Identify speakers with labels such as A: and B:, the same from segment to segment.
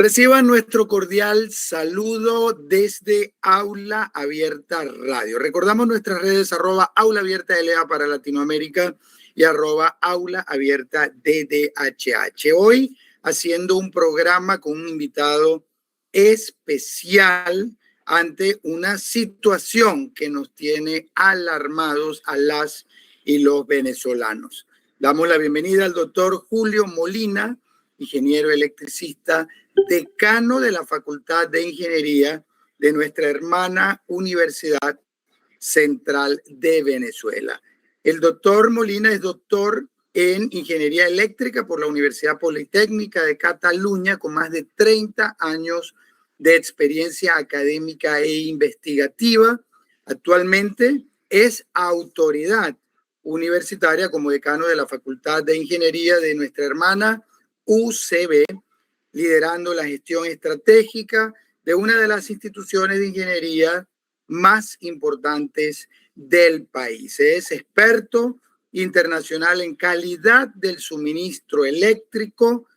A: Reciban nuestro cordial saludo desde Aula Abierta Radio. Recordamos nuestras redes @Aula Abierta LA para Latinoamérica y @Aula Abierta DDHH. Hoy haciendo un programa con un invitado especial ante una situación que nos tiene alarmados a las y los venezolanos. Damos la bienvenida al doctor Julio Molina, ingeniero electricista, decano de la Facultad de Ingeniería de nuestra hermana Universidad Central de Venezuela. El doctor Molina es doctor en Ingeniería Eléctrica por la Universidad Politécnica de Cataluña, con más de 30 años de experiencia académica e investigativa. Actualmente es autoridad universitaria como decano de la Facultad de Ingeniería de nuestra hermana UCB, liderando la gestión estratégica de una de las instituciones de ingeniería más importantes del país. Es experto internacional en calidad del suministro eléctrico,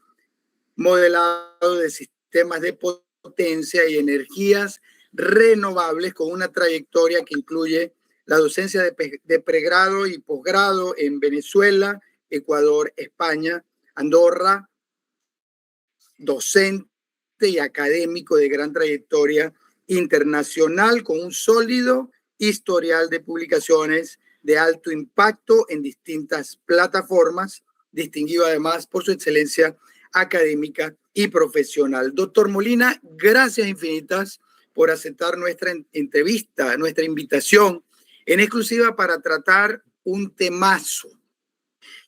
A: modelado de sistemas de potencia y energías renovables, con una trayectoria que incluye la docencia de pregrado y posgrado en Venezuela, Ecuador, España, Andorra, docente y académico de gran trayectoria internacional con un sólido historial de publicaciones de alto impacto en distintas plataformas, distinguido además por su excelencia académica y profesional. Doctor Molina, gracias infinitas por aceptar nuestra entrevista, nuestra invitación en exclusiva para tratar un temazo.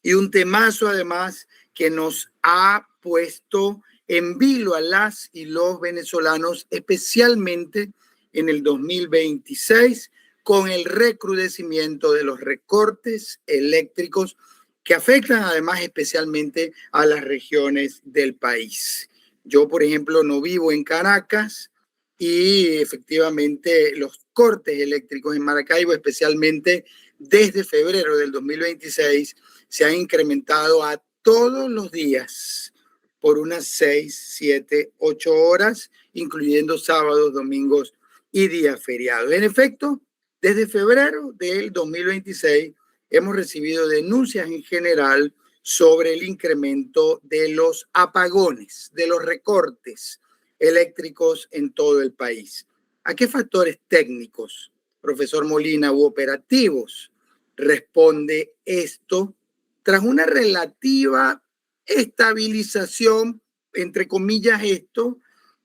A: Y un temazo además que nos ha puesto en vilo a las y los venezolanos, especialmente en el 2026, con el recrudecimiento de los recortes eléctricos que afectan además especialmente a las regiones del país. Yo, por ejemplo, no vivo en Caracas y efectivamente los cortes eléctricos en Maracaibo, especialmente desde febrero del 2026, se han incrementado a todos los días por unas 6, 7, 8 horas, incluyendo sábados, domingos y días feriados. En efecto, desde febrero del 2026 hemos recibido denuncias en general sobre el incremento de los apagones, de los recortes eléctricos en todo el país. ¿A qué factores técnicos, profesor Molina, u operativos responde esto tras una relativa estabilización, entre comillas,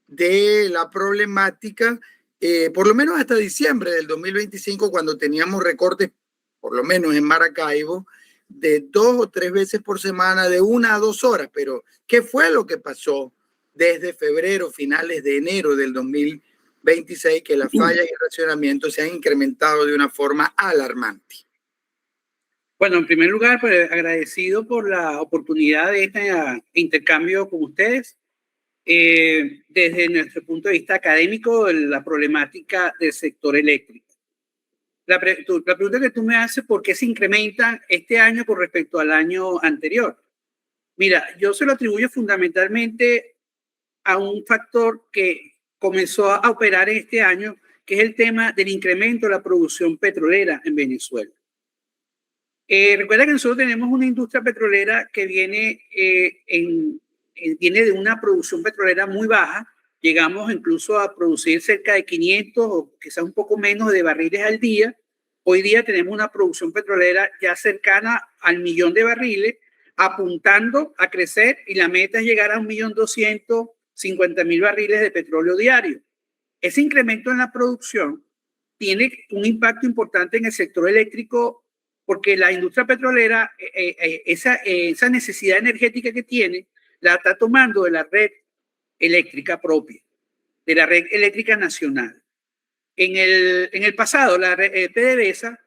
A: de la problemática, por lo menos hasta diciembre del 2025, cuando teníamos recortes, por lo menos en Maracaibo, de 2 o 3 veces por semana, de 1 a 2 horas? Pero, ¿qué fue lo que pasó desde febrero, finales de enero del 2026, que las fallas y el racionamiento se han incrementado de una forma alarmante?
B: Bueno, en primer lugar, pues, agradecido por la oportunidad de este intercambio con ustedes. Desde nuestro punto de vista académico, la problemática del sector eléctrico. La pregunta que tú me haces, ¿por qué se incrementa este año con respecto al año anterior? Mira, yo se lo atribuyo fundamentalmente a un factor que comenzó a operar este año, que es el tema del incremento de la producción petrolera en Venezuela. Recuerda que nosotros tenemos una industria petrolera que viene, viene de una producción petrolera muy baja. Llegamos incluso a producir cerca de 500 o quizás un poco menos de barriles al día. Hoy día tenemos una producción petrolera ya cercana al 1.000.000 de barriles, apuntando a crecer, y la meta es llegar a 1.250.000 barriles de petróleo diario. Ese incremento en la producción tiene un impacto importante en el sector eléctrico, porque la industria petrolera, esa necesidad energética que tiene, la está tomando de la red eléctrica propia, de la red eléctrica nacional. En el pasado, la PDVSA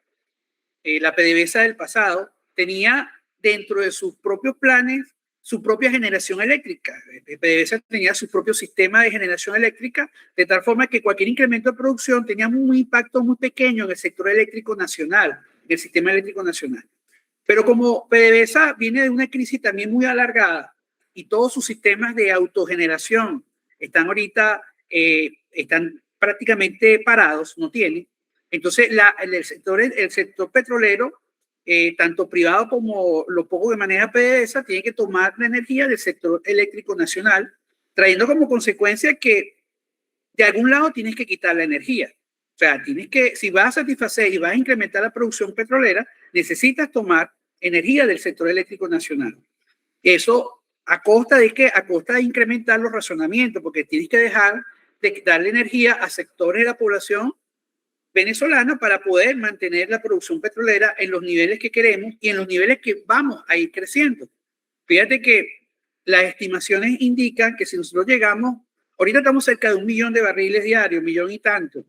B: del pasado, tenía dentro de sus propios planes su propia generación eléctrica. PDVSA tenía su propio sistema de generación eléctrica, de tal forma que cualquier incremento de producción tenía un impacto muy pequeño en el sector eléctrico nacional, en el sistema eléctrico nacional. Pero como PDVSA viene de una crisis también muy alargada y todos sus sistemas de autogeneración están ahorita, están prácticamente parados, no tienen. Entonces, el sector petrolero, tanto privado como lo poco que maneja PDVSA, tiene que tomar la energía del sector eléctrico nacional, trayendo como consecuencia que de algún lado tienes que quitar la energía. O sea, tienes que, si vas a satisfacer y vas a incrementar la producción petrolera, necesitas tomar energía del sector eléctrico nacional. Eso a costa de qué? A costa de incrementar los razonamientos, porque tienes que dejar de darle energía a sectores de la población venezolana para poder mantener la producción petrolera en los niveles que queremos y en los niveles que vamos a ir creciendo. Fíjate que las estimaciones indican que si nosotros llegamos, ahorita estamos cerca de 1 millón de barriles diarios, 1 millón y tanto,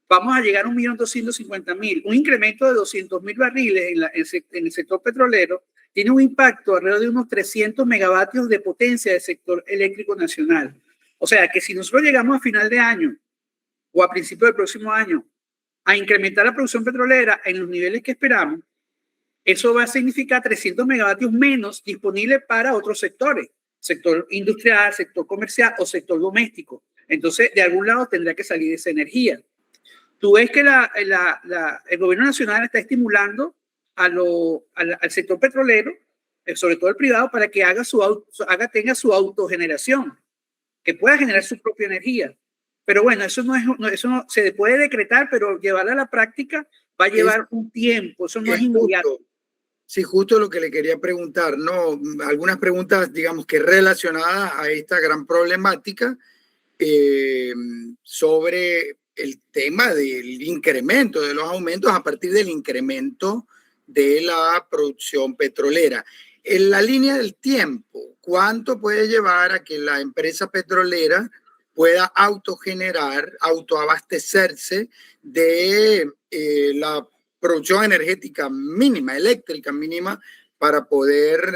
B: vamos a llegar a 1.250.000. Un incremento de 200.000 barriles en el sector petrolero tiene un impacto alrededor de unos 300 megavatios de potencia del sector eléctrico nacional. O sea, que si nosotros llegamos a final de año o a principio del próximo año a incrementar la producción petrolera en los niveles que esperamos, eso va a significar 300 megavatios menos disponibles para otros sectores, sector industrial, sector comercial o sector doméstico. Entonces, de algún lado tendrá que salir esa energía. Tú ves que el gobierno nacional está estimulando al sector petrolero, sobre todo el privado, para que tenga su autogeneración, que pueda generar su propia energía. Pero bueno, eso no se puede decretar, pero llevarla a la práctica va a llevar un tiempo, eso no es inmediato.
A: Sí, justo lo que le quería preguntar, ¿no? Algunas preguntas, digamos que relacionadas a esta gran problemática sobre el tema del incremento, de los aumentos a partir del incremento de la producción petrolera. En la línea del tiempo, ¿cuánto puede llevar a que la empresa petrolera pueda autogenerar, autoabastecerse de la producción energética mínima, eléctrica mínima, para poder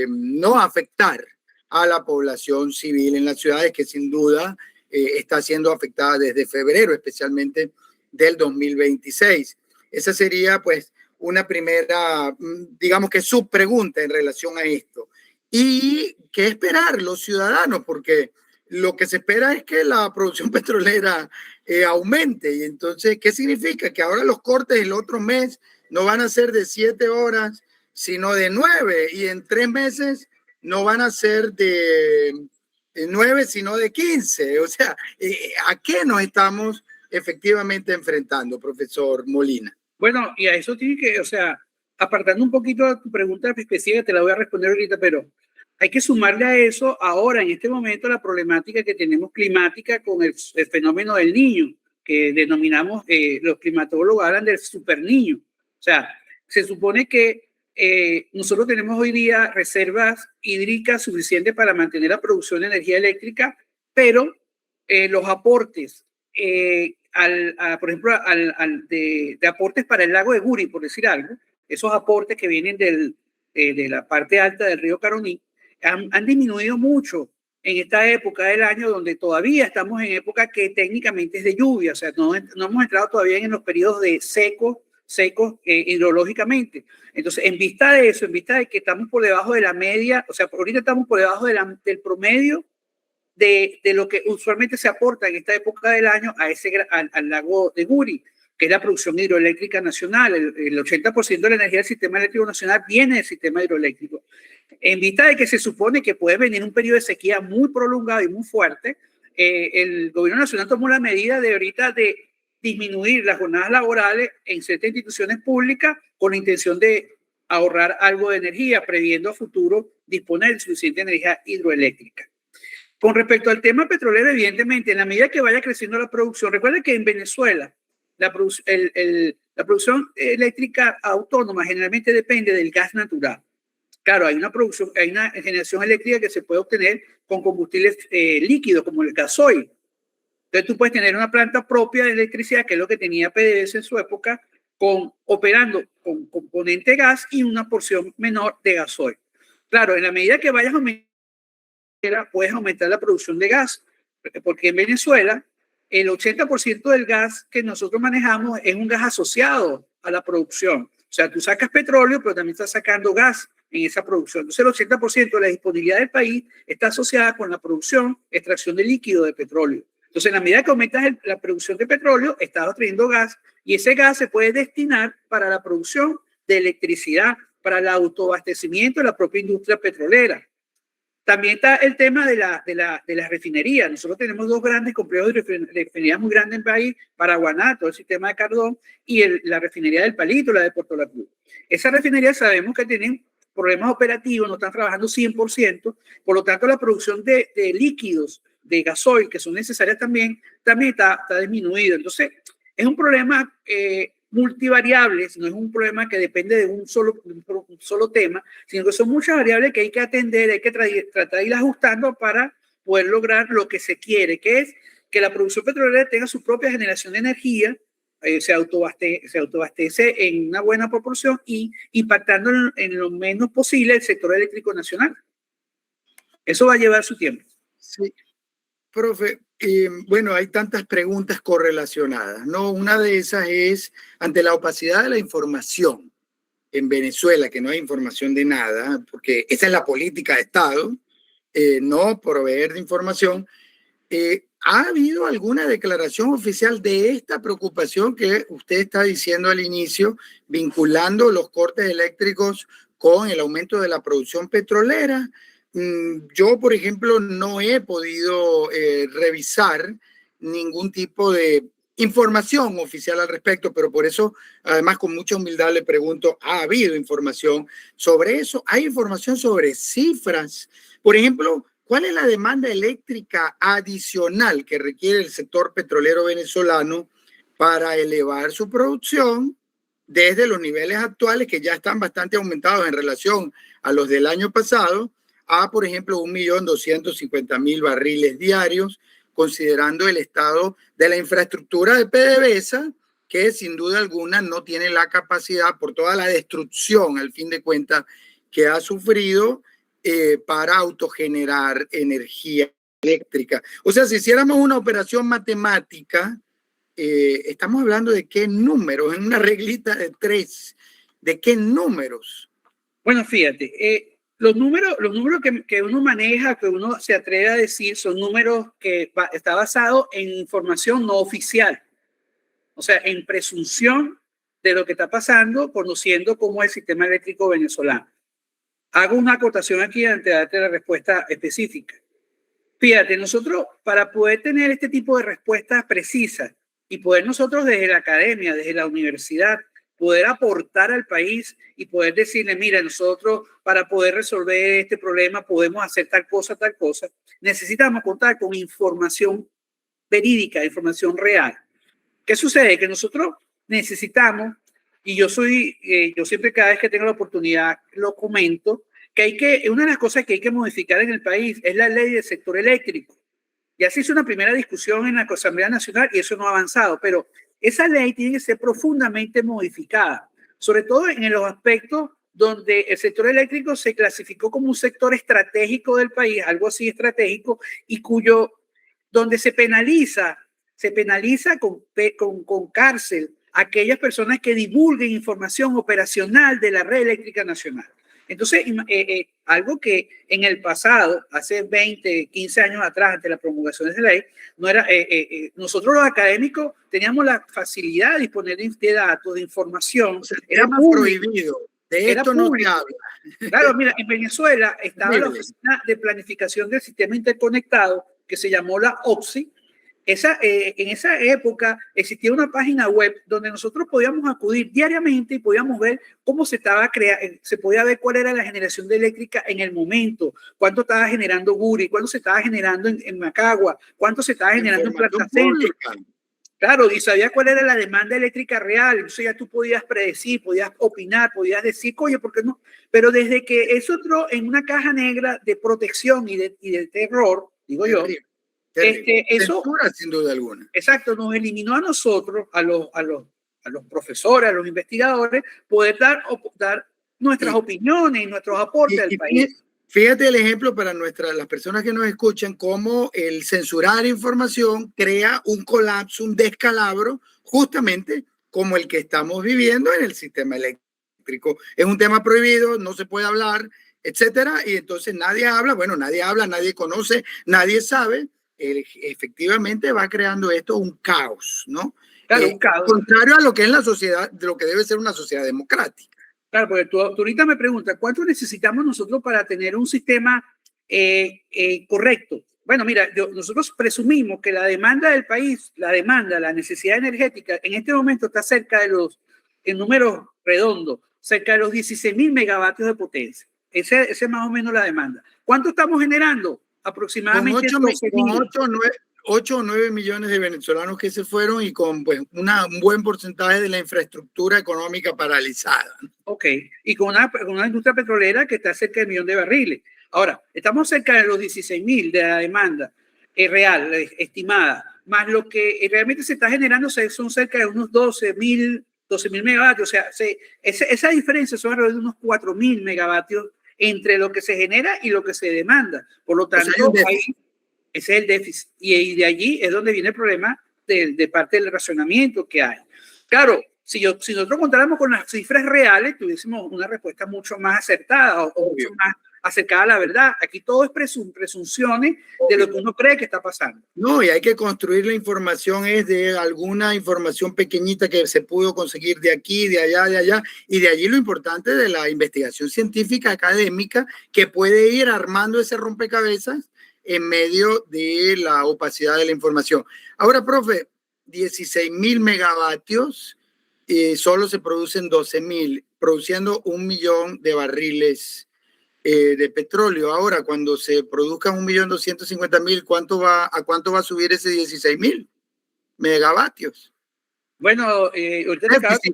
A: no afectar a la población civil en las ciudades, que sin duda está siendo afectada desde febrero, especialmente del 2026? Esa sería pues una primera, digamos que subpregunta en relación a esto. ¿Y qué esperar los ciudadanos? Porque lo que se espera es que la producción petrolera aumente. Y entonces, ¿qué significa? Que ahora los cortes el otro mes no van a ser de 7 horas, sino de 9. Y en 3 meses no van a ser de 9, sino de 15. O sea, ¿a qué nos estamos efectivamente enfrentando, profesor Molina?
B: Bueno, y a eso tiene que, o sea, apartando un poquito de tu pregunta específica, te la voy a responder ahorita, pero hay que sumarle a eso ahora, en este momento, la problemática que tenemos climática con el fenómeno del niño, que denominamos, los climatólogos hablan del super niño. O sea, se supone que nosotros tenemos hoy día reservas hídricas suficientes para mantener la producción de energía eléctrica, pero los aportes, por ejemplo, de aportes para el lago de Guri, por decir algo, esos aportes que vienen de la parte alta del río Caroní, han disminuido mucho en esta época del año, donde todavía estamos en época que técnicamente es de lluvia. O sea, no hemos entrado todavía en los periodos de secos hidrológicamente. Entonces, en vista de eso, en vista de que estamos por debajo de la media, o sea, ahorita estamos por debajo del promedio de lo que usualmente se aporta en esta época del año al lago de Guri, que es la producción hidroeléctrica nacional. El 80% de la energía del sistema eléctrico nacional viene del sistema hidroeléctrico. En vista de que se supone que puede venir un periodo de sequía muy prolongado y muy fuerte, el gobierno nacional tomó la medida de ahorita de disminuir las jornadas laborales en ciertas instituciones públicas con la intención de ahorrar algo de energía, previendo a futuro disponer de suficiente energía hidroeléctrica. Con respecto al tema petrolero, evidentemente, en la medida que vaya creciendo la producción, recuerden que en Venezuela la producción eléctrica autónoma generalmente depende del gas natural. Claro, hay una generación eléctrica que se puede obtener con combustibles líquidos, como el gasoil. Entonces tú puedes tener una planta propia de electricidad, que es lo que tenía PDVSA en su época, operando con componente gas y una porción menor de gasoil. Claro, en la medida que vayas aumentando, puedes aumentar la producción de gas, porque en Venezuela el 80% del gas que nosotros manejamos es un gas asociado a la producción. O sea, tú sacas petróleo, pero también estás sacando gas en esa producción. Entonces, el 80% de la disponibilidad del país está asociada con la producción, extracción de líquido de petróleo. Entonces, en la medida que aumentas la producción de petróleo, estás obteniendo gas y ese gas se puede destinar para la producción de electricidad, para el autoabastecimiento de la propia industria petrolera. También está el tema de las refinerías. Nosotros tenemos dos grandes complejos de refinerías muy grandes en el país, Paraguaná, todo el sistema de Cardón, y la refinería del Palito, la de Puerto La Cruz. Esas refinerías sabemos que tienen problemas operativos, no están trabajando 100%, por lo tanto la producción de líquidos, de gasoil, que son necesarias también está disminuido. Entonces, es un problema multivariables, no es un problema que depende de un solo tema, sino que son muchas variables que hay que atender, hay que tratar de ir ajustando para poder lograr lo que se quiere, que es que la producción petrolera tenga su propia generación de energía, se autoabastece en una buena proporción y impactando en lo menos posible el sector eléctrico nacional. Eso va a llevar su tiempo.
A: Sí, profe, bueno, hay tantas preguntas correlacionadas, ¿no? Una de esas es, ante la opacidad de la información en Venezuela, que no hay información de nada, porque esa es la política de Estado, no proveer de información, ¿ha habido alguna declaración oficial de esta preocupación que usted está diciendo al inicio, vinculando los cortes eléctricos con el aumento de la producción petrolera? Yo, por ejemplo, no he podido revisar ningún tipo de información oficial al respecto, pero por eso, además, con mucha humildad le pregunto, ¿ha habido información sobre eso? ¿Hay información sobre cifras? Por ejemplo, ¿cuál es la demanda eléctrica adicional que requiere el sector petrolero venezolano para elevar su producción desde los niveles actuales, que ya están bastante aumentados en relación a los del año pasado, a, por ejemplo, 1.250.000 barriles diarios, considerando el estado de la infraestructura de PDVSA, que sin duda alguna no tiene la capacidad, por toda la destrucción, al fin de cuentas, que ha sufrido para autogenerar energía eléctrica? O sea, si hiciéramos una operación matemática, estamos hablando de qué números, en una reglita de 3, ¿de qué números?
B: Bueno, fíjate, los números que uno maneja, que uno se atreve a decir, son números que está basado en información no oficial, o sea, en presunción de lo que está pasando, conociendo cómo es el sistema eléctrico venezolano. Hago una acotación aquí antes de darte la respuesta específica. Fíjate, nosotros para poder tener este tipo de respuestas precisas y poder nosotros desde la academia, desde la universidad, poder aportar al país y poder decirle, mira, nosotros para poder resolver este problema podemos hacer tal cosa, necesitamos contar con información verídica, información real. ¿Qué sucede? Que nosotros necesitamos, y yo siempre cada vez que tengo la oportunidad lo comento, que una de las cosas que hay que modificar en el país es la ley del sector eléctrico. Ya se hizo una primera discusión en la Asamblea Nacional y eso no ha avanzado, pero esa ley tiene que ser profundamente modificada, sobre todo en los aspectos donde el sector eléctrico se clasificó como un sector estratégico del país, algo así estratégico, y donde se penaliza con cárcel a aquellas personas que divulguen información operacional de la red eléctrica nacional. Entonces, algo que en el pasado, hace 20, 15 años atrás, ante la promulgación de la ley, no era, nosotros los académicos teníamos la facilidad de disponer de datos, de información.
A: O sea,
B: era
A: prohibido. De esto no se habla.
B: Claro, mira, en Venezuela estaba la Oficina de Planificación del Sistema Interconectado, que se llamó la OPSI. En esa época existía una página web donde nosotros podíamos acudir diariamente y podíamos ver cómo se podía ver cuál era la generación de eléctrica en el momento, cuánto estaba generando Guri, cuánto se estaba generando en Macagua, cuánto se estaba generando en Plaza Centro. Claro, y sabía cuál era la demanda eléctrica real, entonces ya tú podías predecir, podías opinar, podías decir, oye, ¿por qué no? Pero desde que eso entró en una caja negra de protección y de terror, digo yo,
A: eso, censura, sin duda alguna.
B: Exacto, nos eliminó a nosotros, a los profesores, a los investigadores, poder dar nuestras opiniones y nuestros aportes al país.
A: Fíjate el ejemplo para las personas que nos escuchan, cómo el censurar información crea un colapso, un descalabro, justamente como el que estamos viviendo en el sistema eléctrico eléctrico. Es un tema prohibido, no se puede hablar, etcétera, y entonces nadie habla, bueno, nadie habla, nadie conoce, nadie sabe. Efectivamente va creando esto un caos, ¿no?
B: Claro, un caos.
A: Contrario a lo que es la sociedad, de lo que debe ser una sociedad democrática.
B: Claro, porque tú ahorita me preguntas, ¿cuánto necesitamos nosotros para tener un sistema correcto? Bueno, mira, nosotros presumimos que la demanda del país, la necesidad energética, en este momento está cerca de en números redondos, cerca de los 16.000 megavatios de potencia. Ese es más o menos la demanda. ¿Cuánto estamos generando? Aproximadamente
A: 8 o 9 millones de venezolanos que se fueron y con pues, un buen porcentaje de la infraestructura económica paralizada.
B: Ok, y con una industria petrolera que está cerca del 1.000.000 de barriles. Ahora, estamos cerca de los 16.000 de la demanda real, estimada, más lo que realmente se está generando son cerca de unos 12.000 megavatios. O sea, esa diferencia son alrededor de unos 4.000 megavatios entre lo que se genera y lo que se demanda. Por lo tanto, ese es el déficit. Y de allí es donde viene el problema de parte del racionamiento que hay. Claro, si nosotros contáramos con las cifras reales, tuviésemos una respuesta mucho más acertada o mucho más acercada a la verdad. Aquí todo es presunciones de lo que uno cree que está pasando.
A: No, y hay que construir la información, es de alguna información pequeñita que se pudo conseguir de aquí, de allá, y de allí lo importante de la investigación científica académica que puede ir armando ese rompecabezas en medio de la opacidad de la información. Ahora, profe, 16.000 megavatios, solo se producen 12.000, produciendo 1.000.000 de barriles de petróleo. Ahora, cuando se produzcan 1.250.000, ¿a cuánto va a subir ese 16.000 megavatios?
B: Bueno,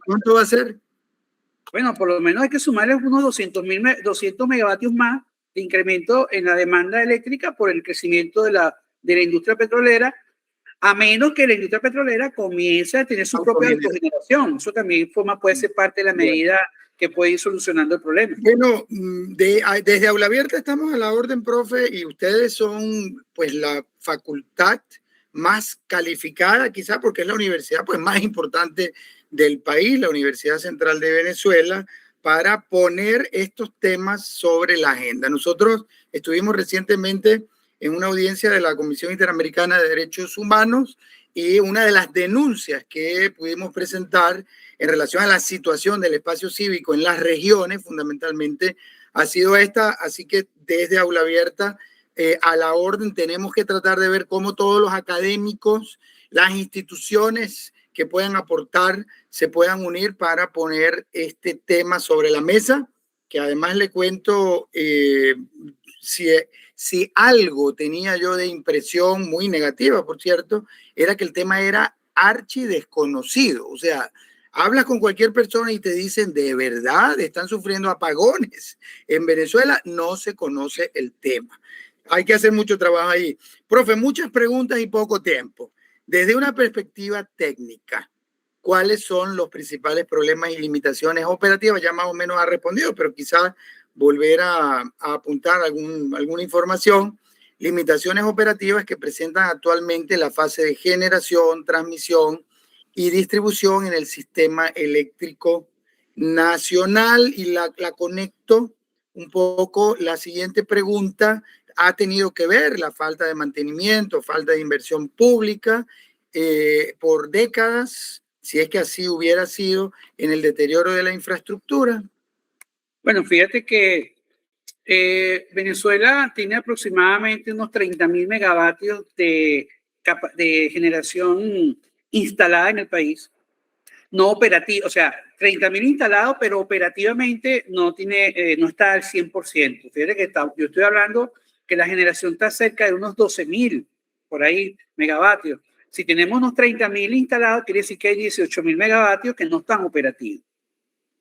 A: ¿cuánto va a ser?
B: Bueno, por lo menos hay que sumarle unos 200 megavatios más de incremento en la demanda eléctrica por el crecimiento de la industria petrolera, a menos que la industria petrolera comience a tener su propia autogeneración. Eso también puede ser parte de la medida que puede ir solucionando el problema.
A: Bueno, desde Aula Abierta estamos a la orden, profe, y ustedes son pues la facultad más calificada, quizá porque es la universidad pues más importante del país, la Universidad Central de Venezuela, para poner estos temas sobre la agenda. Nosotros estuvimos recientemente en una audiencia de la Comisión Interamericana de Derechos Humanos y una de las denuncias que pudimos presentar en relación a la situación del espacio cívico en las regiones, fundamentalmente, ha sido esta. Así que desde Aula Abierta a la orden tenemos que tratar de ver cómo todos los académicos, las instituciones que puedan aportar, se puedan unir para poner este tema sobre la mesa, que además le cuento, si algo tenía yo de impresión muy negativa, por cierto, era que el tema era archi desconocido. O sea, hablas con cualquier persona y te dicen, ¿de verdad están sufriendo apagones en Venezuela? No se conoce el tema. Hay que hacer mucho trabajo ahí. Profe, muchas preguntas y poco tiempo. Desde una perspectiva técnica, ¿cuáles son los principales problemas y limitaciones operativas? Ya más o menos ha respondido, pero quizás volver a apuntar alguna información. Limitaciones operativas que presentan actualmente la fase de generación, transmisión y distribución en el sistema eléctrico nacional. Y la conecto un poco. La siguiente pregunta ha tenido que ver la falta de mantenimiento, falta de inversión pública por décadas, si es que así hubiera sido, en el deterioro de la infraestructura.
B: Bueno, fíjate que Venezuela tiene aproximadamente unos 30.000 megavatios de generación instalada en el país, no operativa, o sea, 30.000 instalados, pero operativamente no está al 100%. Fíjate que yo estoy hablando que la generación está cerca de unos 12.000, por ahí, megavatios. Si tenemos unos 30.000 instalados, quiere decir que hay 18.000 megavatios que no están operativos.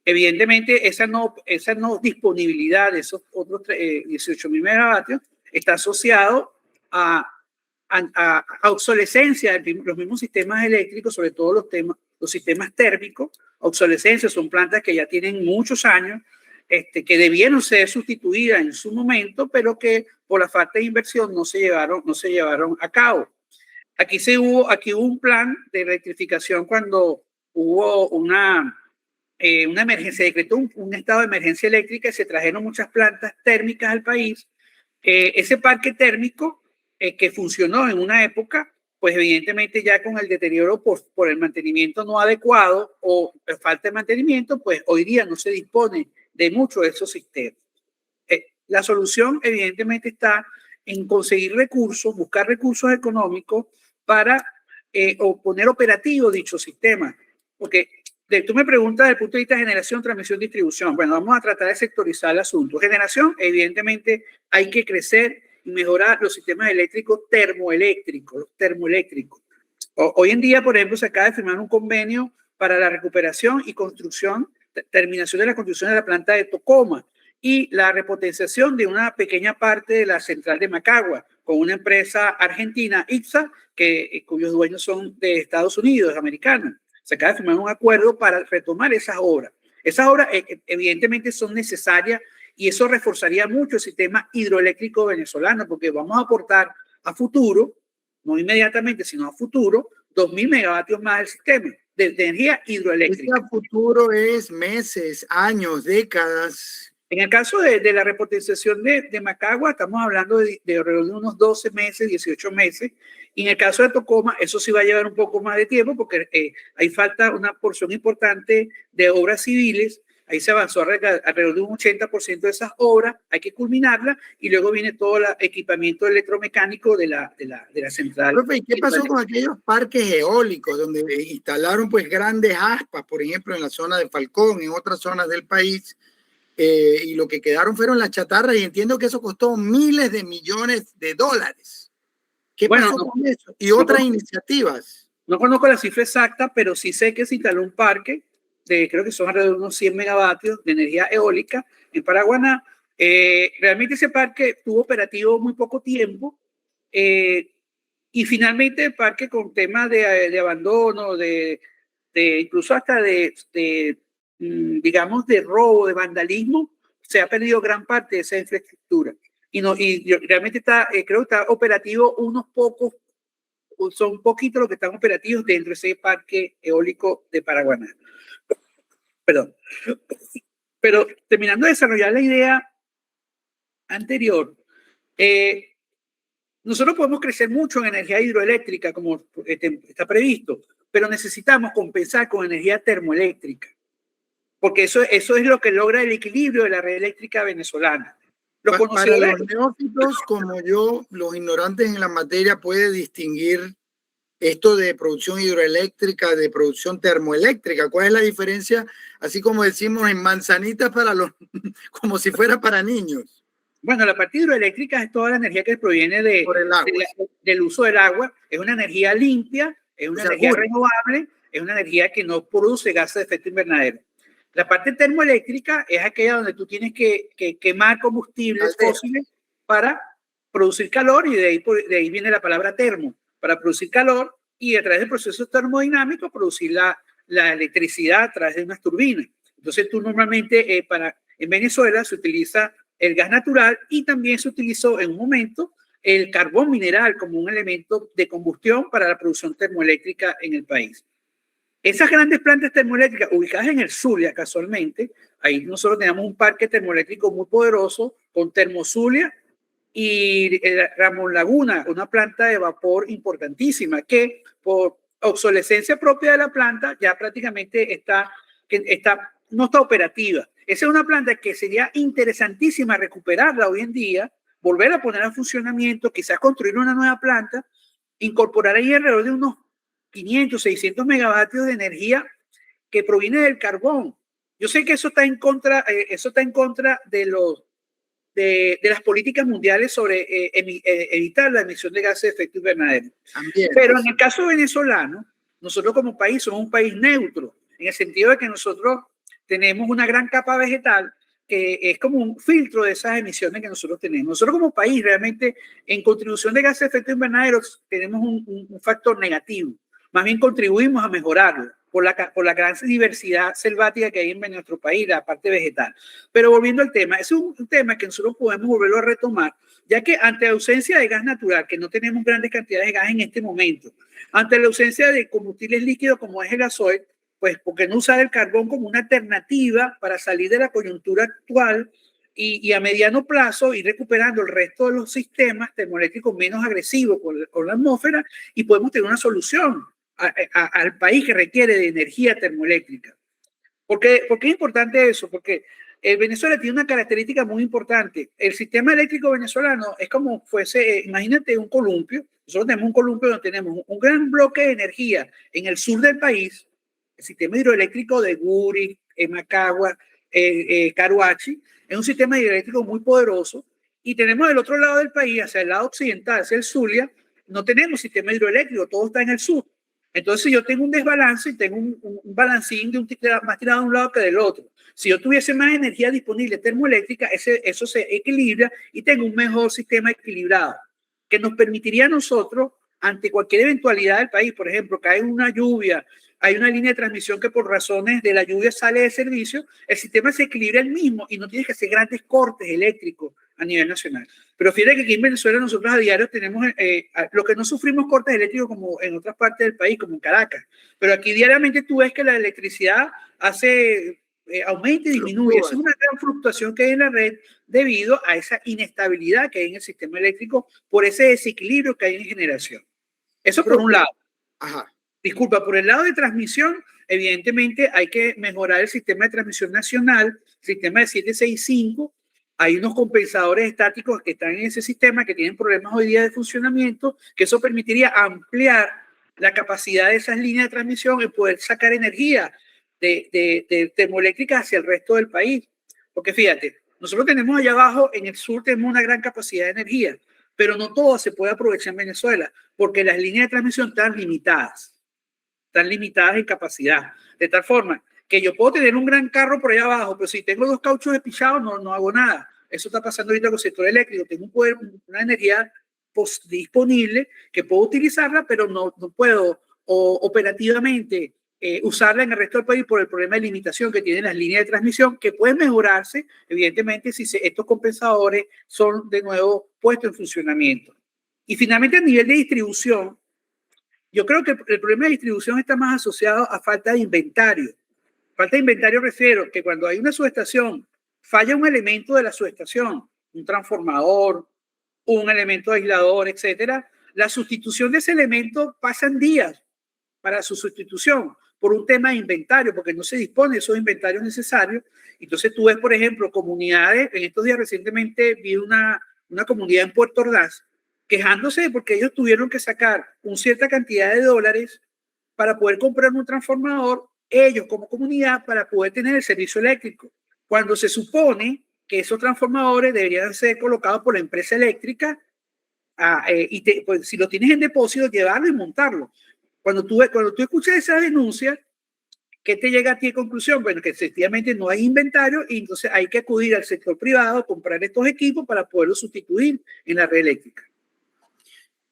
B: Evidentemente, esa no disponibilidad de esos otros 18.000 megavatios está asociado a obsolescencia de los mismos sistemas eléctricos, sobre todo los sistemas térmicos. Obsolescencia son plantas que ya tienen muchos años, que debieron ser sustituidas en su momento, pero que por la falta de inversión no se llevaron a cabo. Aquí hubo un plan de electrificación cuando hubo una emergencia, se decretó un estado de emergencia eléctrica y se trajeron muchas plantas térmicas al país. Ese parque térmico que funcionó en una época, pues evidentemente ya con el deterioro por el mantenimiento no adecuado o falta de mantenimiento, pues hoy día no se dispone de mucho de esos sistemas. La solución evidentemente está en conseguir recursos, buscar recursos económicos para poner operativo dicho sistema. Porque tú me preguntas desde el punto de vista de generación, transmisión, distribución. Bueno, vamos a tratar de sectorizar el asunto. Generación, evidentemente hay que crecer y mejorar los sistemas eléctricos termoeléctricos. Hoy en día, por ejemplo, se acaba de firmar un convenio para la recuperación y construcción, terminación de la construcción de la planta de Tocoma y la repotenciación de una pequeña parte de la central de Macagua con una empresa argentina, IPSA, cuyos dueños son de Estados Unidos, americanos. Se acaba de firmar un acuerdo para retomar esas obras. Esas obras evidentemente son necesarias y eso reforzaría mucho el sistema hidroeléctrico venezolano porque vamos a aportar a futuro, no inmediatamente, sino a futuro, 2.000 megavatios más del sistema de energía hidroeléctrica.
A: Ese futuro es meses, años, décadas.
B: En el caso de la repotenciación de Macagua, estamos hablando de alrededor de unos 12 meses, 18 meses. Y en el caso de Tocoma, eso sí va a llevar un poco más de tiempo porque ahí falta una porción importante de obras civiles. Ahí se avanzó alrededor de un 80% de esas obras, hay que culminarlas y luego viene todo el equipamiento electromecánico de la central.
A: Profe, ¿y qué pasó con aquellos parques eólicos donde instalaron pues grandes aspas, por ejemplo, en la zona de Falcón, en otras zonas del país? Y lo que quedaron fueron las chatarras y entiendo que eso costó miles de millones de dólares. ¿Qué pasó con eso? Y otras iniciativas.
B: No conozco la cifra exacta, pero sí sé que se instaló un parque creo que son alrededor de unos 100 megavatios de energía eólica en Paraguaná. Realmente ese parque tuvo operativo muy poco tiempo y finalmente el parque con temas de abandono, incluso hasta digamos, de robo, de vandalismo, se ha perdido gran parte de esa infraestructura. Y realmente está, creo que está operativo unos pocos, son poquitos los que están operativos dentro de ese parque eólico de Paraguaná. Perdón. Pero terminando de desarrollar la idea anterior, nosotros podemos crecer mucho en energía hidroeléctrica, como está previsto, pero necesitamos compensar con energía termoeléctrica, porque eso es lo que logra el equilibrio de la red eléctrica venezolana.
A: Para los neófitos como yo, los ignorantes en la materia, puede distinguir esto de producción hidroeléctrica, de producción termoeléctrica. ¿Cuál es la diferencia? Así como decimos en manzanitas para los, como si fuera para niños.
B: Bueno, la parte hidroeléctrica es toda la energía que proviene del uso del agua. Es una energía limpia, es una energía renovable, es una energía que no produce gases de efecto invernadero. La parte termoeléctrica es aquella donde tú tienes que quemar combustibles fósiles para producir calor y de ahí viene la palabra termo, para producir calor y a través del proceso termodinámico producir la electricidad a través de unas turbinas. Entonces tú normalmente en Venezuela se utiliza el gas natural y también se utilizó en un momento el carbón mineral como un elemento de combustión para la producción termoeléctrica en el país. Esas grandes plantas termoeléctricas ubicadas en el Zulia, casualmente, ahí nosotros tenemos un parque termoeléctrico muy poderoso con Termozulia y Ramón Laguna, una planta de vapor importantísima que por obsolescencia propia de la planta ya prácticamente no está operativa. Esa es una planta que sería interesantísima recuperarla hoy en día, volver a poner en funcionamiento, quizás construir una nueva planta, incorporar ahí alrededor de unos 500, 600 megavatios de energía que proviene del carbón. Yo sé que eso está en contra de las políticas mundiales sobre evitar la emisión de gases de efecto invernadero. Pero en el caso venezolano, nosotros como país somos un país neutro, en el sentido de que nosotros tenemos una gran capa vegetal que es como un filtro de esas emisiones que nosotros tenemos. Nosotros como país realmente en contribución de gases de efecto invernadero tenemos un factor negativo. Más bien contribuimos a mejorarlo por la gran diversidad selvática que hay en nuestro país, la parte vegetal. Pero volviendo al tema, es un tema que nosotros podemos volverlo a retomar, ya que ante la ausencia de gas natural, que no tenemos grandes cantidades de gas en este momento, ante la ausencia de combustibles líquidos como es el gasoil, pues, ¿por qué no usar el carbón como una alternativa para salir de la coyuntura actual y a mediano plazo ir recuperando el resto de los sistemas termoeléctricos menos agresivos con la atmósfera y podemos tener una solución al país que requiere de energía termoeléctrica? ¿Por qué es importante eso? Porque Venezuela tiene una característica muy importante. El sistema eléctrico venezolano es como fuese, imagínate un columpio. Nosotros tenemos un columpio donde tenemos un gran bloque de energía en el sur del país, el sistema hidroeléctrico de Guri, Macagua, Caruachi. Es un sistema hidroeléctrico muy poderoso. Y tenemos del otro lado del país, hacia el lado occidental, hacia el Zulia, no tenemos sistema hidroeléctrico, todo está en el sur. Entonces yo tengo un desbalance y tengo un balancín más tirado de un lado que del otro. Si yo tuviese más energía disponible termoeléctrica, eso se equilibra y tengo un mejor sistema equilibrado que nos permitiría a nosotros, ante cualquier eventualidad del país, por ejemplo, cae una lluvia, hay una línea de transmisión que por razones de la lluvia sale de servicio, el sistema se equilibra el mismo y no tienes que hacer grandes cortes eléctricos a nivel nacional. Pero fíjate que aquí en Venezuela nosotros a diario tenemos, lo que no sufrimos cortes eléctricos como en otras partes del país, como en Caracas, pero aquí diariamente tú ves que la electricidad aumenta y disminuye. Esa es una gran fluctuación que hay en la red debido a esa inestabilidad que hay en el sistema eléctrico por ese desequilibrio que hay en generación. Eso por un lado.
A: Ajá.
B: Disculpa, por el lado de transmisión, evidentemente hay que mejorar el sistema de transmisión nacional, sistema de 765. Hay unos compensadores estáticos que están en ese sistema que tienen problemas hoy día de funcionamiento, que eso permitiría ampliar la capacidad de esas líneas de transmisión y poder sacar energía de termoeléctrica hacia el resto del país. Porque fíjate, nosotros tenemos allá abajo, en el sur, tenemos una gran capacidad de energía, pero no todo se puede aprovechar en Venezuela, porque las líneas de transmisión están limitadas en capacidad, de tal forma que yo puedo tener un gran carro por allá abajo, pero si tengo 2 cauchos despichados, no hago nada. Eso está pasando ahorita con el sector eléctrico. Tengo una energía disponible que puedo utilizarla, pero no puedo operativamente usarla en el resto del país por el problema de limitación que tienen las líneas de transmisión, que pueden mejorarse, evidentemente, si estos compensadores son de nuevo puestos en funcionamiento. Y finalmente, a nivel de distribución, yo creo que el problema de distribución está más asociado a falta de inventario. Falta de inventario refiero que cuando hay una subestación, falla un elemento de la subestación, un transformador, un elemento aislador, etcétera, la sustitución de ese elemento pasan días para su sustitución por un tema de inventario, porque no se dispone de esos inventarios necesarios. Entonces tú ves, por ejemplo, comunidades, en estos días recientemente vi una comunidad en Puerto Ordaz quejándose porque ellos tuvieron que sacar una cierta cantidad de dólares para poder comprar un transformador, ellos como comunidad, para poder tener el servicio eléctrico, cuando se supone que esos transformadores deberían ser colocados por la empresa eléctrica pues, si lo tienes en depósito, llevarlo y montarlo. Cuando tú escuchas esa denuncia, ¿qué te llega a ti de conclusión? Bueno, que efectivamente no hay inventario y entonces hay que acudir al sector privado, comprar estos equipos para poderlos sustituir en la red eléctrica.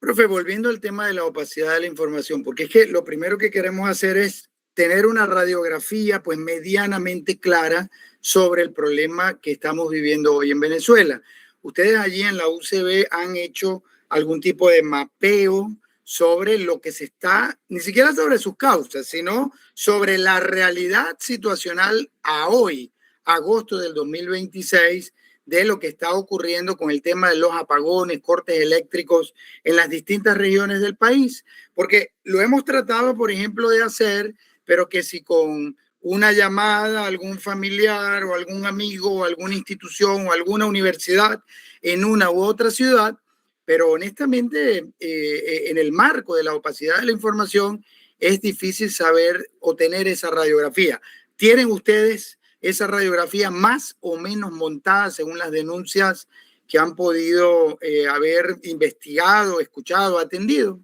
A: Profe, volviendo al tema de la opacidad de la información, porque es que lo primero que queremos hacer es tener una radiografía pues medianamente clara sobre el problema que estamos viviendo hoy en Venezuela. Ustedes allí en la UCB han hecho algún tipo de mapeo sobre lo que se está, ni siquiera sobre sus causas, sino sobre la realidad situacional a hoy, agosto del 2026, de lo que está ocurriendo con el tema de los apagones, cortes eléctricos en las distintas regiones del país. Porque lo hemos tratado, por ejemplo, de hacer, pero que si con una llamada a algún familiar o algún amigo o alguna institución o alguna universidad en una u otra ciudad, pero honestamente en el marco de la opacidad de la información es difícil saber o tener esa radiografía. ¿Tienen ustedes esa radiografía más o menos montada según las denuncias que han podido haber investigado, escuchado, atendido?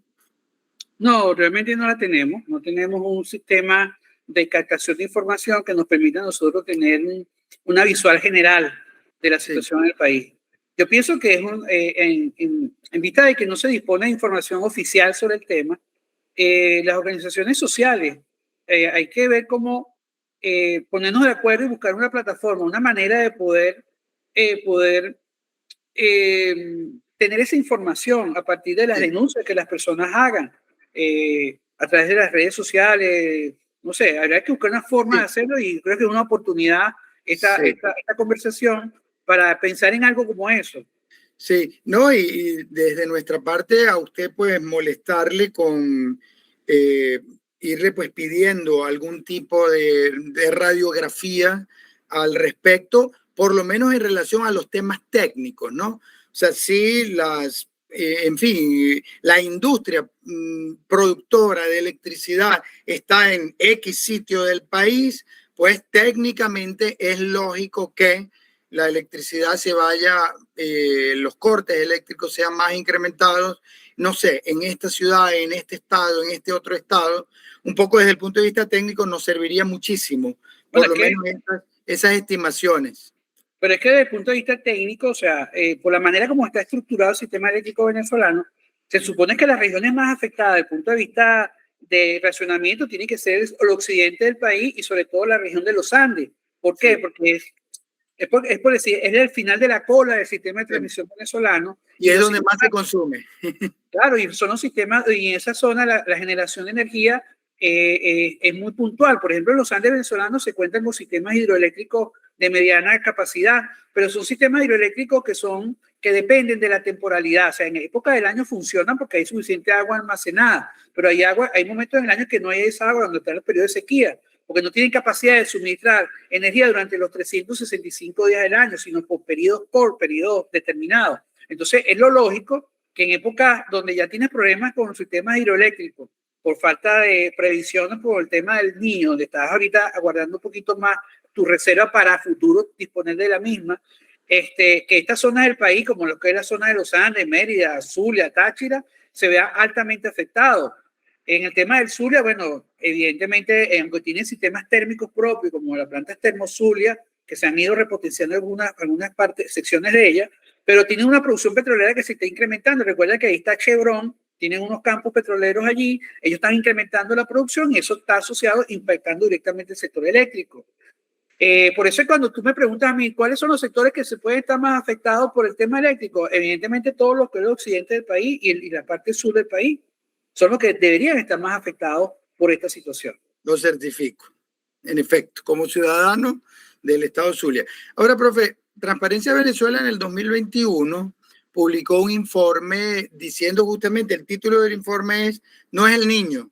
B: No, realmente no la tenemos. No tenemos un sistema de captación de información que nos permita a nosotros tener una visual general de la situación en el país. Yo pienso que es en vista de que no se dispone de información oficial sobre el tema, las organizaciones sociales, hay que ver cómo ponernos de acuerdo y buscar una plataforma, una manera de poder tener esa información a partir de las denuncias que las personas hagan a través de las redes sociales, no sé, habría que buscar una forma de hacerlo y creo que es una oportunidad esta conversación para pensar en algo como eso.
A: Sí, no, y desde nuestra parte a usted pues molestarle con irle pues pidiendo algún tipo de radiografía al respecto, por lo menos en relación a los temas técnicos, ¿no? O sea, sí, en fin, la industria productora de electricidad está en X sitio del país, pues técnicamente es lógico que la electricidad se vaya, los cortes eléctricos sean más incrementados, no sé, en esta ciudad, en este estado, en este otro estado, un poco desde el punto de vista técnico nos serviría muchísimo, por lo menos esas estimaciones.
B: Pero es que desde el punto de vista técnico, o sea, por la manera como está estructurado el sistema eléctrico venezolano, se supone que las regiones más afectadas desde el punto de vista de racionamiento tienen que ser el occidente del país y sobre todo la región de los Andes. ¿Por qué? Sí. Porque es por decir, es el final de la cola del sistema de transmisión venezolano.
A: Y es donde más se consume.
B: Claro, y son los sistemas, y en esa zona la generación de energía es muy puntual. Por ejemplo, en los Andes venezolanos se cuentan con sistemas hidroeléctricos de mediana capacidad, pero son sistemas hidroeléctricos que dependen de la temporalidad. O sea, en época del año funcionan porque hay suficiente agua almacenada, pero hay momentos en el año que no hay esa agua, donde están los periodos de sequía, porque no tienen capacidad de suministrar energía durante los 365 días del año, sino por periodos determinados. Entonces, es lo lógico que en épocas donde ya tienes problemas con los sistemas hidroeléctricos, por falta de previsión por el tema del Niño, donde estás ahorita aguardando un poquito más tu reserva para futuro disponer de la misma, que esta zona del país, como lo que es la zona de los Andes, Mérida, Zulia, Táchira, se vea altamente afectado. En el tema del Zulia, bueno, evidentemente, aunque tiene sistemas térmicos propios, como la planta Zulia, que se han ido repotenciando algunas partes, secciones de ella, pero tiene una producción petrolera que se está incrementando. Recuerda que ahí está Chevron, tienen unos campos petroleros allí, ellos están incrementando la producción y eso está asociado, impactando directamente el sector eléctrico. Por eso cuando tú me preguntas a mí, ¿cuáles son los sectores que se pueden estar más afectados por el tema eléctrico? Evidentemente todos los que es el occidente del país y la parte sur del país son los que deberían estar más afectados por esta situación.
A: Lo certifico, en efecto, como ciudadano del estado Zulia. Ahora, profe, Transparencia Venezuela en el 2021 publicó un informe diciendo justamente, el título del informe es "No es el niño,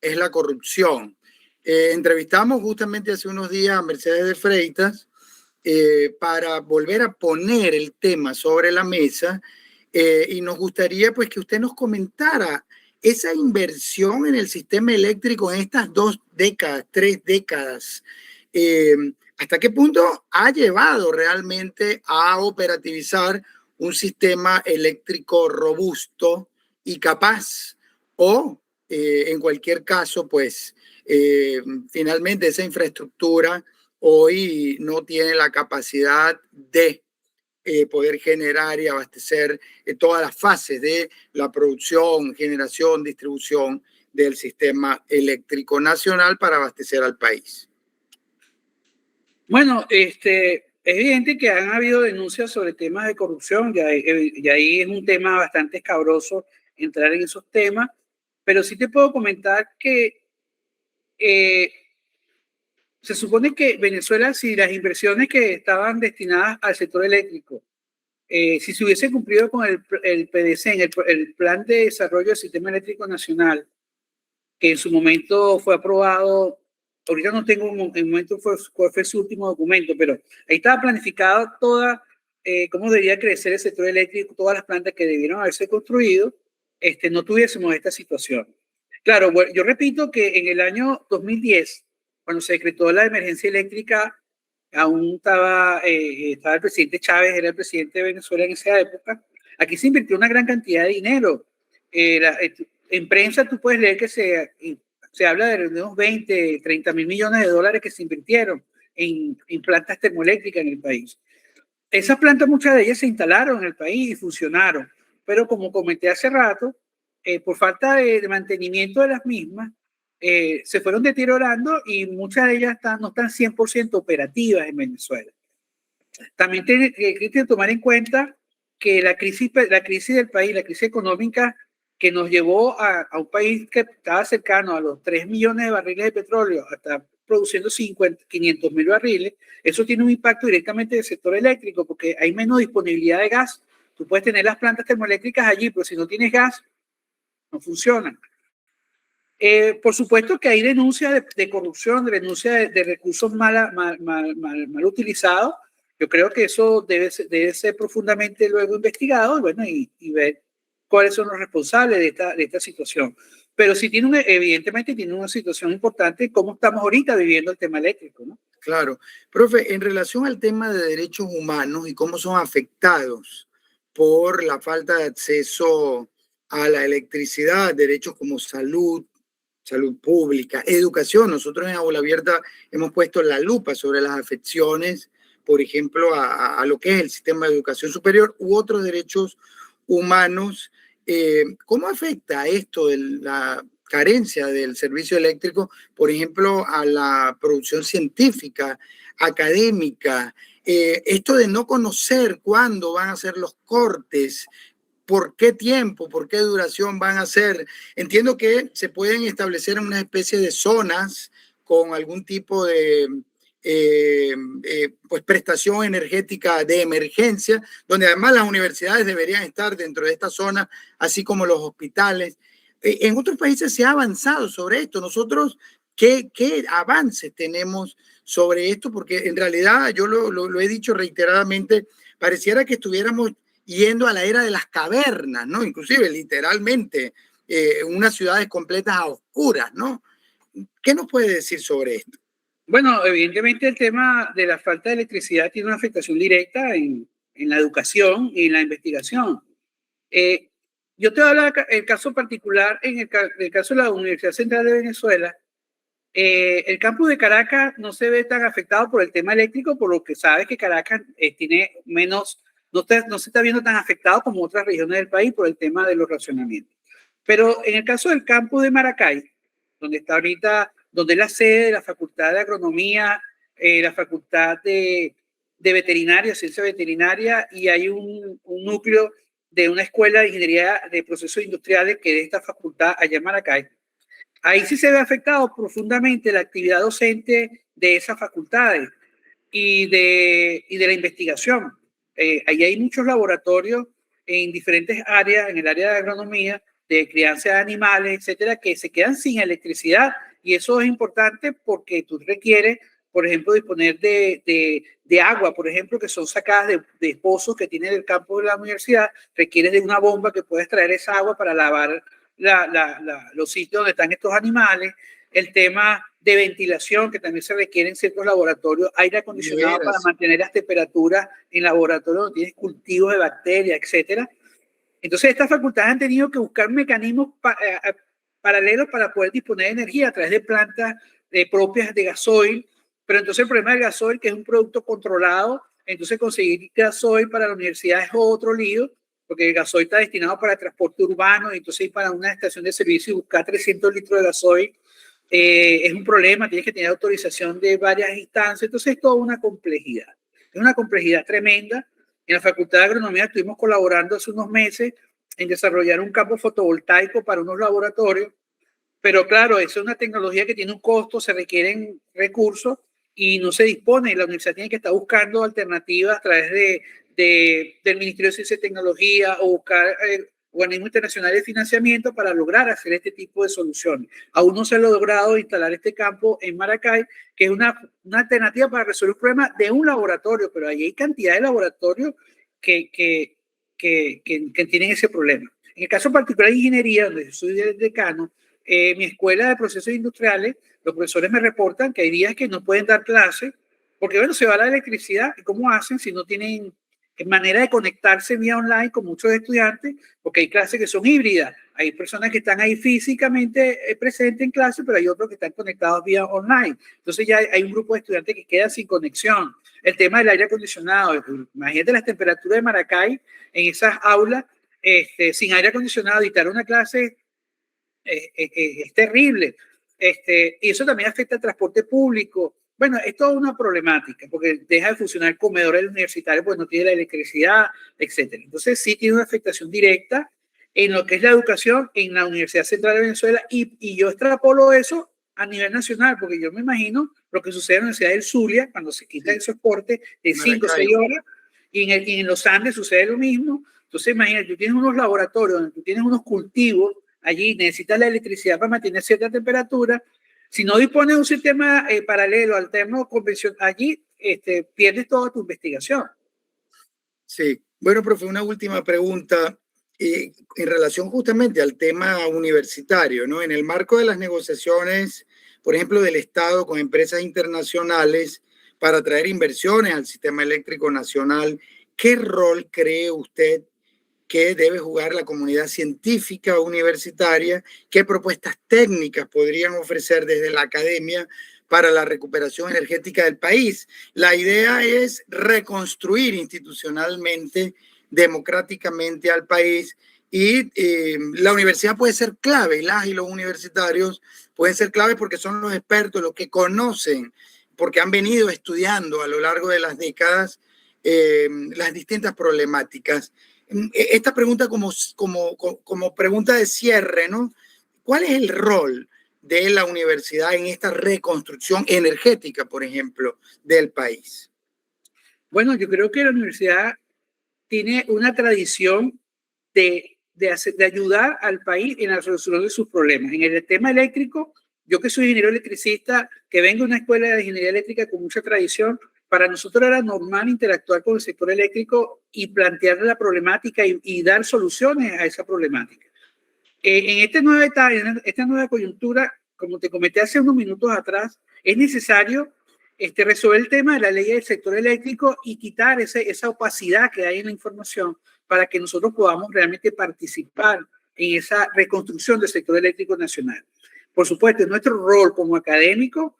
A: es la corrupción". Entrevistamos justamente hace unos días a Mercedes de Freitas para volver a poner el tema sobre la mesa y nos gustaría pues que usted nos comentara esa inversión en el sistema eléctrico en estas 2 décadas, 3 décadas. ¿Hasta qué punto ha llevado realmente a operativizar un sistema eléctrico robusto y capaz? O, en cualquier caso, pues, finalmente esa infraestructura hoy no tiene la capacidad de poder generar y abastecer todas las fases de la producción, generación, distribución del sistema eléctrico nacional para abastecer al país.
B: Bueno, es evidente que han habido denuncias sobre temas de corrupción, y ahí es un tema bastante escabroso entrar en esos temas, pero sí te puedo comentar que se supone que Venezuela, si las inversiones que estaban destinadas al sector eléctrico, si se hubiese cumplido con el PDC, el Plan de Desarrollo del Sistema Eléctrico Nacional, que en su momento fue aprobado, ahorita no tengo en momento cuál fue su último documento, pero ahí estaba planificado cómo debería crecer el sector eléctrico, todas las plantas que debieron haberse construido, no tuviésemos esta situación. Claro, bueno, yo repito que en el año 2010, cuando se decretó la emergencia eléctrica, aún estaba el presidente Chávez, era el presidente de Venezuela en esa época. Aquí se invirtió una gran cantidad de dinero. En prensa tú puedes leer que se habla de unos 20, 30 mil millones de dólares que se invirtieron en plantas termoeléctricas en el país. Esas plantas, muchas de ellas se instalaron en el país y funcionaron, pero como comenté hace rato, por falta de mantenimiento de las mismas, se fueron deteriorando y muchas de ellas no están 100% operativas en Venezuela. También hay que tomar en cuenta que la crisis del país, la crisis económica que nos llevó a un país que estaba cercano a los 3 millones de barriles de petróleo, hasta produciendo 500.000 barriles, eso tiene un impacto directamente en el sector eléctrico, porque hay menos disponibilidad de gas. Tú puedes tener las plantas termoeléctricas allí, pero si no tienes gas, no funcionan. Por supuesto que hay denuncias de corrupción, denuncias de recursos mal utilizados. Yo creo que eso debe ser profundamente luego investigado, bueno, y ver cuáles son los responsables de esta situación. Pero sí evidentemente tiene una situación importante, cómo estamos ahorita viviendo el tema eléctrico, ¿no?
A: Claro. Profe, en relación al tema de derechos humanos y cómo son afectados por la falta de acceso a la electricidad, derechos como salud, salud pública, educación. Nosotros en Aula Abierta hemos puesto la lupa sobre las afecciones, por ejemplo, a lo que es el sistema de educación superior u otros derechos humanos. ¿Cómo afecta esto de la carencia del servicio eléctrico, por ejemplo, a la producción científica, académica? Esto de no conocer cuándo van a ser los cortes, por qué tiempo, por qué duración van a ser. Entiendo que se pueden establecer una especie de zonas con algún tipo de pues prestación energética de emergencia, donde además las universidades deberían estar dentro de esta zona, así como los hospitales. En otros países se ha avanzado sobre esto. Nosotros, ¿qué avances tenemos sobre esto? Porque en realidad, yo lo he dicho reiteradamente, pareciera que estuviéramos yendo a la era de las cavernas, ¿no? Inclusive, literalmente, unas ciudades completas a oscuras, ¿no? ¿Qué nos puede decir sobre esto?
B: Bueno, evidentemente el tema de la falta de electricidad tiene una afectación directa en la educación y en la investigación. Yo te voy a hablar del caso particular, en el caso de la Universidad Central de Venezuela. El campus de Caracas no se ve tan afectado por el tema eléctrico, por lo que sabes que Caracas tiene menos, no se está viendo tan afectado como otras regiones del país por el tema de los racionamientos. Pero en el caso del campus de Maracay, donde está ahorita, donde es la sede de la Facultad de Agronomía, la Facultad de Veterinaria, Ciencia Veterinaria, y hay un núcleo de una escuela de ingeniería de procesos industriales que es de esta facultad allá en Maracay. Ahí sí se ve afectado profundamente la actividad docente de esas facultades y de la investigación. Ahí hay muchos laboratorios en diferentes áreas, en el área de agronomía, de crianza de animales, etcétera, que se quedan sin electricidad. Y eso es importante porque tú requieres, por ejemplo, disponer de agua, por ejemplo, que son sacadas de pozos que tiene el campo de la universidad. Requieres de una bomba que puedes traer esa agua para lavar los sitios donde están estos animales. El tema de ventilación, que también se requiere en ciertos laboratorios, aire acondicionado para mantener las temperaturas en laboratorios donde tienes cultivos de bacterias, etcétera. Entonces, estas facultades han tenido que buscar mecanismos paralelos para poder disponer de energía a través de plantas propias de gasoil. Pero entonces el problema del gasoil, que es un producto controlado, entonces conseguir gasoil para la universidad es otro lío, porque el gasoil está destinado para el transporte urbano, y entonces ir para una estación de servicio y buscar 300 litros de gasoil es un problema, tienes que tener autorización de varias instancias, entonces es toda una complejidad. Es una complejidad tremenda. En la Facultad de Agronomía estuvimos colaborando hace unos meses en desarrollar un campo fotovoltaico para unos laboratorios, pero claro, eso es una tecnología que tiene un costo, se requieren recursos y no se dispone. La universidad tiene que estar buscando alternativas a través del Ministerio de Ciencia y Tecnología o buscar organismos internacionales de financiamiento para lograr hacer este tipo de soluciones. Aún no se ha logrado instalar este campo en Maracay, que es una alternativa para resolver el problema de un laboratorio, pero ahí hay cantidad de laboratorios que tienen ese problema. En el caso particular de ingeniería, donde yo soy el decano, mi escuela de procesos industriales, los profesores me reportan que hay días que no pueden dar clases porque, bueno, se va la electricidad. ¿Y cómo hacen si no tienen manera de conectarse vía online con muchos estudiantes? Porque hay clases que son híbridas. Hay personas que están ahí físicamente presentes en clase, pero hay otros que están conectados vía online. Entonces ya hay un grupo de estudiantes que queda sin conexión. El tema del aire acondicionado. Imagínate las temperaturas de Maracay en esas aulas sin aire acondicionado, dictar una clase es terrible. Y eso también afecta al transporte público. Bueno, es toda una problemática, porque deja de funcionar el comedor del universitario, pues no tiene la electricidad, etcétera. Entonces sí tiene una afectación directa en lo que es la educación en la Universidad Central de Venezuela y yo extrapolo eso a nivel nacional, porque yo me imagino lo que sucede en la Universidad del Zulia cuando se quita esos cortes de 5 o 6 horas y en los Andes sucede lo mismo. Entonces imagínate, tú tienes unos laboratorios donde tú tienes unos cultivos, allí necesitas la electricidad para mantener cierta temperatura. Si no dispones de un sistema paralelo, alterno, convencional, allí pierdes toda tu investigación.
A: Sí, bueno, profe, una última pregunta en relación justamente al tema universitario, ¿no? En el marco de las negociaciones, por ejemplo, del Estado con empresas internacionales para atraer inversiones al sistema eléctrico nacional, ¿qué rol cree usted que debe jugar la comunidad científica universitaria? ¿Qué propuestas técnicas podrían ofrecer desde la academia para la recuperación energética del país? La idea es reconstruir institucionalmente, democráticamente al país y la universidad puede ser clave, las y los universitarios pueden ser clave porque son los expertos, los que conocen, porque han venido estudiando a lo largo de las décadas las distintas problemáticas. Esta pregunta como pregunta de cierre, ¿no? ¿Cuál es el rol de la universidad en esta reconstrucción energética, por ejemplo, del país?
B: Bueno, yo creo que la universidad tiene una tradición de ayudar al país en la resolución de sus problemas. En el tema eléctrico, yo que soy ingeniero electricista, que vengo de una escuela de ingeniería eléctrica con mucha tradición, para nosotros era normal interactuar con el sector eléctrico y plantear la problemática y dar soluciones a esa problemática. En esta nueva coyuntura, como te comenté hace unos minutos atrás, es necesario resolver el tema de la ley del sector eléctrico y quitar esa opacidad que hay en la información para que nosotros podamos realmente participar en esa reconstrucción del sector eléctrico nacional. Por supuesto, es nuestro rol como académico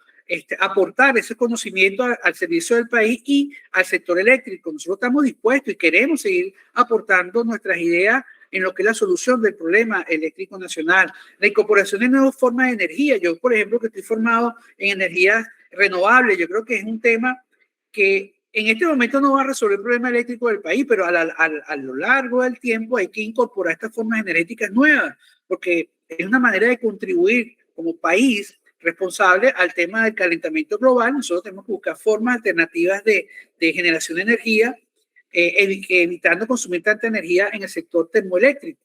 B: aportar ese conocimiento al servicio del país y al sector eléctrico. Nosotros estamos dispuestos y queremos seguir aportando nuestras ideas en lo que es la solución del problema eléctrico nacional, la incorporación de nuevas formas de energía. Yo, por ejemplo, que estoy formado en energías renovables, yo creo que es un tema que en este momento no va a resolver el problema eléctrico del país, pero a lo largo del tiempo hay que incorporar estas formas energéticas nuevas, porque es una manera de contribuir como país responsable al tema del calentamiento global. Nosotros tenemos que buscar formas alternativas de generación de energía, evitando consumir tanta energía en el sector termoeléctrico.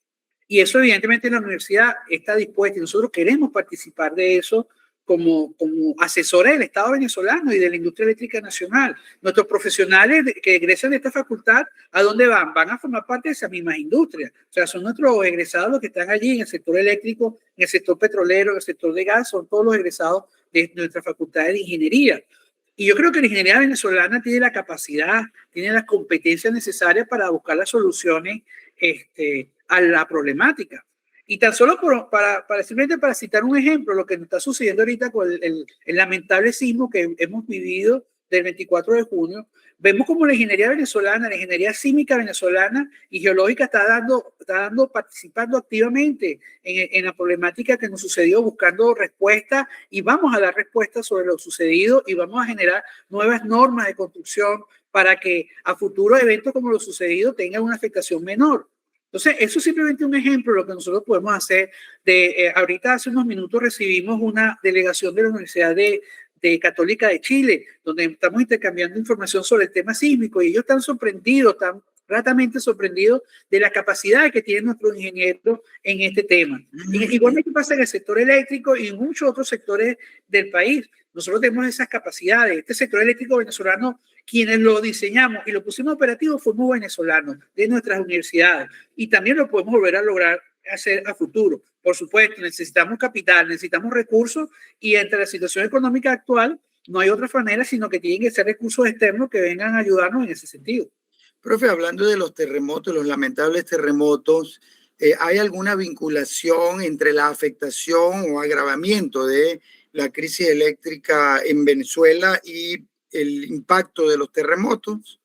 B: Y eso evidentemente la universidad está dispuesta y nosotros queremos participar de eso como asesores del Estado venezolano y de la industria eléctrica nacional. Nuestros profesionales que egresan de esta facultad, ¿a dónde van? Van a formar parte de esas mismas industrias. O sea, son nuestros egresados los que están allí en el sector eléctrico, en el sector petrolero, en el sector de gas, son todos los egresados de nuestra facultad de ingeniería. Y yo creo que la ingeniería venezolana tiene la capacidad, tiene las competencias necesarias para buscar las soluciones a la problemática. Y tan solo simplemente para citar un ejemplo, lo que nos está sucediendo ahorita con el lamentable sismo que hemos vivido del 24 de junio, vemos como la ingeniería venezolana, la ingeniería sísmica venezolana y geológica está participando activamente en la problemática que nos sucedió, buscando respuestas, y vamos a dar respuestas sobre lo sucedido y vamos a generar nuevas normas de construcción para que a futuros eventos como lo sucedido tengan una afectación menor. Entonces, eso es simplemente un ejemplo de lo que nosotros podemos hacer. Ahorita hace unos minutos recibimos una delegación de la Universidad de Católica de Chile, donde estamos intercambiando información sobre el tema sísmico, y ellos están sorprendidos, están gratamente sorprendidos de la capacidad que tienen nuestros ingenieros en este tema. Igualmente pasa en el sector eléctrico y en muchos otros sectores del país. Nosotros tenemos esas capacidades. Este sector eléctrico venezolano, quienes lo diseñamos y lo pusimos operativo, fuimos venezolanos de nuestras universidades, y también lo podemos volver a lograr hacer a futuro. Por supuesto, necesitamos capital, necesitamos recursos, y entre la situación económica actual no hay otra manera sino que tienen que ser recursos externos que vengan a ayudarnos en ese sentido.
A: Profe, hablando de los terremotos, los lamentables terremotos, ¿hay alguna vinculación entre la afectación o agravamiento de la crisis eléctrica en Venezuela y el impacto de los terremotos?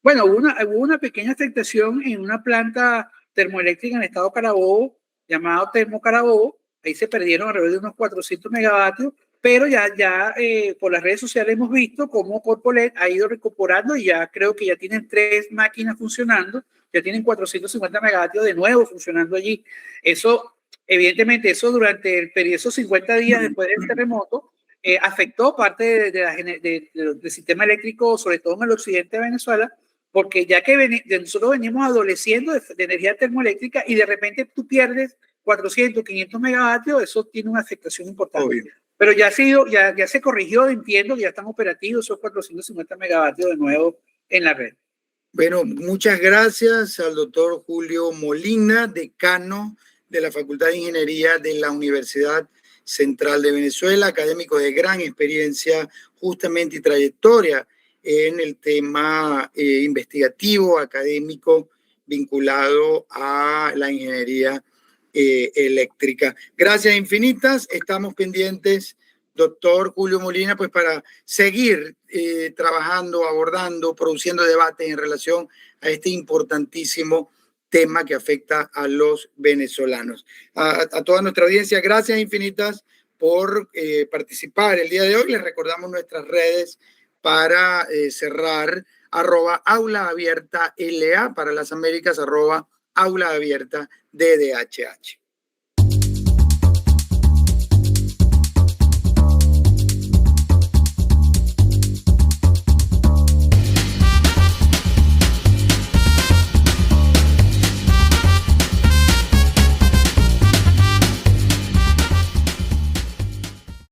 B: Bueno, hubo una pequeña afectación en una planta termoeléctrica en el estado Carabobo, llamado Termo Carabobo. Ahí se perdieron alrededor de unos 400 megavatios, pero ya por las redes sociales hemos visto cómo Corpolet ha ido recuperando, y ya creo que ya tienen 3 máquinas funcionando ya tienen 450 megavatios de nuevo funcionando allí. Eso, evidentemente, eso durante el periodo, esos 50 días después del terremoto, afectó parte del sistema eléctrico, sobre todo en el occidente de Venezuela, porque ya que nosotros venimos adoleciendo de energía termoeléctrica y de repente tú pierdes 400, 500 megavatios, eso tiene una afectación importante.
A: Obvio.
B: Pero ya se corrigió, entiendo que ya están operativos esos 450 megavatios de nuevo en la red.
A: Bueno, muchas gracias al doctor Julio Molina, decano de la Facultad de Ingeniería de la Universidad Central de Venezuela, académico de gran experiencia justamente y trayectoria en el tema investigativo, académico, vinculado a la ingeniería eléctrica. Gracias infinitas, estamos pendientes, doctor Julio Molina, pues para seguir trabajando, abordando, produciendo debates en relación a este importantísimo tema que afecta a los venezolanos. A toda nuestra audiencia, gracias infinitas por participar el día de hoy. Les recordamos nuestras redes para cerrar, @aulaabierta LA para las Américas, @aulaabierta DDHH.